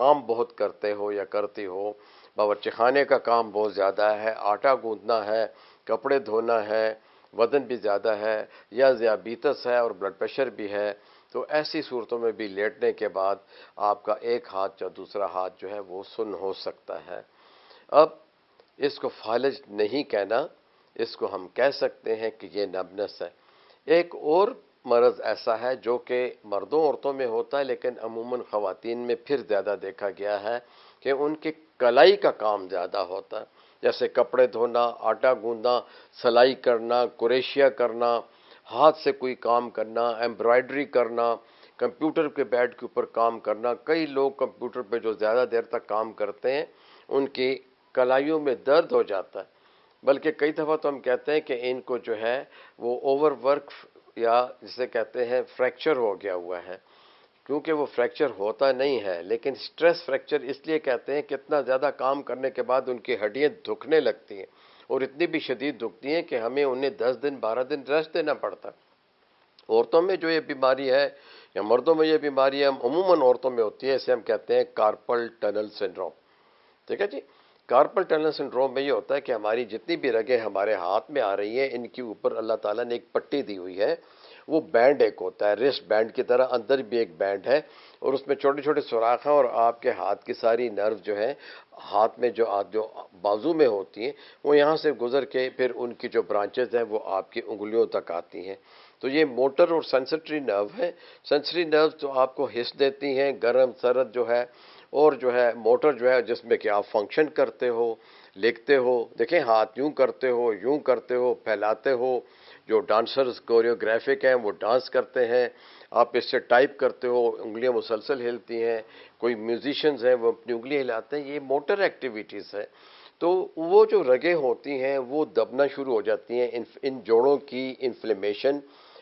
کام بہت کرتے ہو یا کرتی ہو، باورچی خانے کا کام بہت زیادہ ہے، آٹا گوندنا ہے، کپڑے دھونا ہے، وزن بھی زیادہ ہے، یا ذیابیطس ہے اور بلڈ پریشر بھی ہے، تو ایسی صورتوں میں بھی لیٹنے کے بعد آپ کا ایک ہاتھ یا دوسرا ہاتھ جو ہے وہ سن ہو سکتا ہے۔ اب اس کو فالج نہیں کہنا، اس کو ہم کہہ سکتے ہیں کہ یہ نمبنس ہے۔ ایک اور مرض ایسا ہے جو کہ مردوں عورتوں میں ہوتا ہے، لیکن عموماً خواتین میں پھر زیادہ دیکھا گیا ہے کہ ان کی کلائی کا کام زیادہ ہوتا ہے، جیسے کپڑے دھونا، آٹا گوندنا، سلائی کرنا، کریشیا کرنا، ہاتھ سے کوئی کام کرنا، ایمبرائڈری کرنا، کمپیوٹر کے بیڈ کے اوپر کام کرنا۔ کئی لوگ کمپیوٹر پہ جو زیادہ دیر تک کام کرتے ہیں ان کی کلائیوں میں درد ہو جاتا ہے، بلکہ کئی دفعہ تو ہم کہتے ہیں کہ ان کو جو ہے وہ اوور ورک یا جسے کہتے ہیں فریکچر ہو گیا ہوا ہے، کیونکہ وہ فریکچر ہوتا نہیں ہے، لیکن سٹریس فریکچر اس لیے کہتے ہیں کہ اتنا زیادہ کام کرنے کے بعد ان کی ہڈیاں دکھنے لگتی ہیں، اور اتنی بھی شدید دکھتی ہیں کہ ہمیں انہیں 10 دن 12 دن ریسٹ دینا پڑتا ہے۔ عورتوں میں جو یہ بیماری ہے یا مردوں میں یہ بیماری ہے، عموماً عورتوں میں ہوتی ہے، اسے ہم کہتے ہیں کارپل ٹنل سنڈروم۔ ٹھیک ہے جی، کارپل ٹنل سنڈروم میں یہ ہوتا ہے کہ ہماری جتنی بھی رگیں ہمارے ہاتھ میں آ رہی ہیں، ان کے اوپر اللہ تعالیٰ نے ایک پٹی دی ہوئی ہے، وہ بینڈ ایک ہوتا ہے، ریسٹ بینڈ کی طرح اندر بھی ایک بینڈ ہے، اور اس میں چھوٹے چھوٹے سوراخ ہیں، اور آپ کے ہاتھ کی ساری نرو جو ہے ہاتھ میں جو بازو میں ہوتی ہیں، وہ یہاں سے گزر کے پھر ان کی جو برانچز ہیں وہ آپ کی انگلیوں تک آتی ہیں۔ تو یہ موٹر اور سینسٹری نرو ہے۔ سینسری نرو تو آپ کو حس دیتی ہیں، گرم سرد جو ہے، اور جو ہے موٹر جو ہے جس میں کہ آپ فنکشن کرتے ہو، لکھتے ہو، دیکھیں ہاتھ یوں کرتے ہو، یوں کرتے ہو، پھیلاتے ہو، جو ڈانسرز کوریوگرافک ہیں وہ ڈانس کرتے ہیں، آپ اس سے ٹائپ کرتے ہو، انگلیاں مسلسل ہلتی ہیں، کوئی میوزیشنز ہیں وہ اپنی انگلی ہلاتے ہیں، یہ موٹر ایکٹیویٹیز ہے۔ تو وہ جو رگیں ہوتی ہیں وہ دبنا شروع ہو جاتی ہیں ان جوڑوں کی انفلیمیشن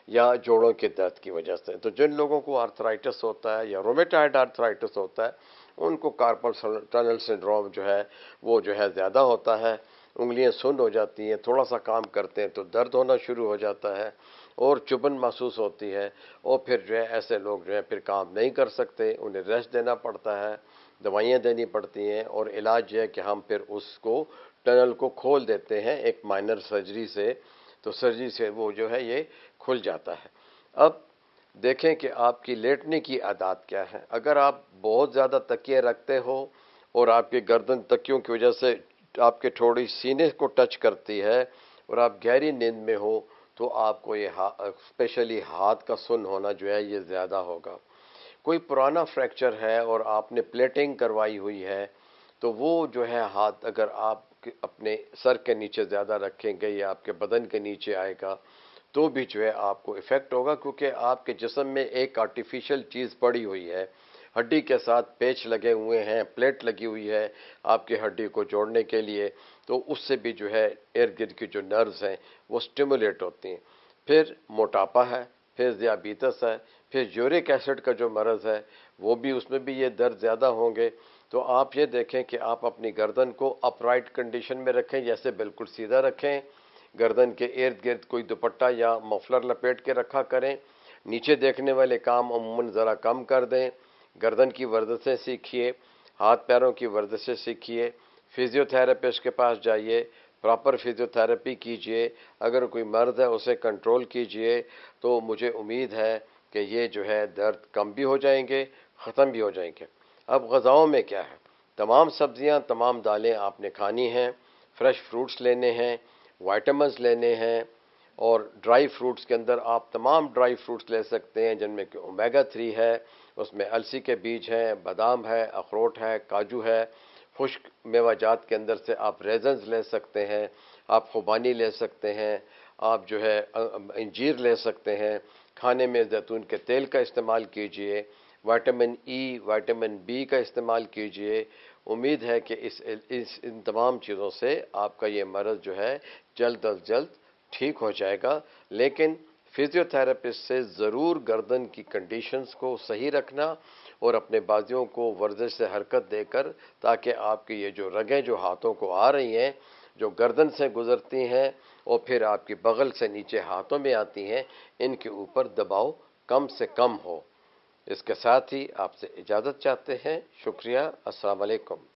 یا جوڑوں کے درد کی وجہ سے۔ تو جن لوگوں کو آرتھرائٹس ہوتا ہے یا رومیٹائڈ آرتھرائٹس ہوتا ہے، ان کو کارپل ٹنل سنڈروم جو ہے وہ جو ہے زیادہ ہوتا ہے، انگلیاں سن ہو جاتی ہیں، تھوڑا سا کام کرتے ہیں تو درد ہونا شروع ہو جاتا ہے، اور چبھن محسوس ہوتی ہے، اور پھر جو ہے ایسے لوگ جو ہے پھر کام نہیں کر سکتے، انہیں ریسٹ دینا پڑتا ہے، دوائیاں دینی پڑتی ہیں، اور علاج یہ ہے کہ ہم پھر اس کو ٹنل کو کھول دیتے ہیں ایک مائنر سرجری سے، تو سرجری سے وہ جو ہے یہ کھل جاتا ہے۔ اب دیکھیں کہ آپ کی لیٹنے کی عادات کیا ہے۔ اگر آپ بہت زیادہ تکیے رکھتے ہو اور آپ کی گردن تکیوں کی وجہ سے آپ کے تھوڑی سینے کو ٹچ کرتی ہے اور آپ گہری نیند میں ہو، تو آپ کو یہ اسپیشلی ہاتھ کا سن ہونا جو ہے یہ زیادہ ہوگا۔ کوئی پرانا فریکچر ہے اور آپ نے پلیٹنگ کروائی ہوئی ہے، تو وہ جو ہے ہاتھ اگر آپ اپنے سر کے نیچے زیادہ رکھیں گے یا آپ کے بدن کے نیچے آئے گا تو بھی جو ہے آپ کو ایفیکٹ ہوگا، کیونکہ آپ کے جسم میں ایک آرٹیفیشل چیز پڑی ہوئی ہے، ہڈی کے ساتھ پیچ لگے ہوئے ہیں، پلیٹ لگی ہوئی ہے آپ کی ہڈی کو جوڑنے کے لیے، تو اس سے بھی جو ہے ارد گرد کی جو نروز ہیں وہ سٹیمولیٹ ہوتی ہیں۔ پھر موٹاپا ہے، پھر ذیابیطس ہے، پھر یورک ایسڈ کا جو مرض ہے وہ بھی، اس میں بھی یہ درد زیادہ ہوں گے۔ تو آپ یہ دیکھیں کہ آپ اپنی گردن کو اپ رائٹ کنڈیشن میں رکھیں، جیسے بالکل سیدھا رکھیں، گردن کے ارد گرد کوئی دوپٹہ یا مفلر لپیٹ کے رکھا کریں، نیچے دیکھنے والے کام عموماً ذرا کم کر دیں، گردن کی ورزشیں سیکھیے، ہاتھ پیروں کی ورزشیں سیکھیے، فزیو تھراپسٹ کے پاس جائیے، پراپر فزیو تھراپی کیجیے، اگر کوئی مرض ہے اسے کنٹرول کیجیے، تو مجھے امید ہے کہ یہ جو ہے درد کم بھی ہو جائیں گے، ختم بھی ہو جائیں گے۔ اب غذاؤں میں کیا ہے؟ تمام سبزیاں، تمام دالیں آپ نے کھانی ہیں، فریش فروٹس لینے ہیں، وائٹامنز لینے ہیں، اور ڈرائی فروٹس کے اندر آپ تمام ڈرائی فروٹس لے سکتے ہیں جن میں کہ اومیگا 3 ہے، اس میں السی کے بیج ہیں، بادام ہے، اخروٹ ہے، کاجو ہے، خشک میوہ جات کے اندر سے آپ ریزنز لے سکتے ہیں، آپ خوبانی لے سکتے ہیں، آپ جو ہے انجیر لے سکتے ہیں، کھانے میں زیتون کے تیل کا استعمال کیجئے، وائٹامن ای، وائٹامن بی کا استعمال کیجئے۔ امید ہے کہ ان تمام چیزوں سے آپ کا یہ مرض جو ہے جلد از جلد ٹھیک ہو جائے گا، لیکن فزیو تھراپسٹ سے ضرور گردن کی کنڈیشنز کو صحیح رکھنا اور اپنے بازیوں کو ورزش سے حرکت دے کر، تاکہ آپ کی یہ جو رگیں جو ہاتھوں کو آ رہی ہیں، جو گردن سے گزرتی ہیں اور پھر آپ کی بغل سے نیچے ہاتھوں میں آتی ہیں، ان کے اوپر دباؤ کم سے کم ہو۔ اس کے ساتھ ہی آپ سے اجازت چاہتے ہیں. شکریہ. السلام علیکم.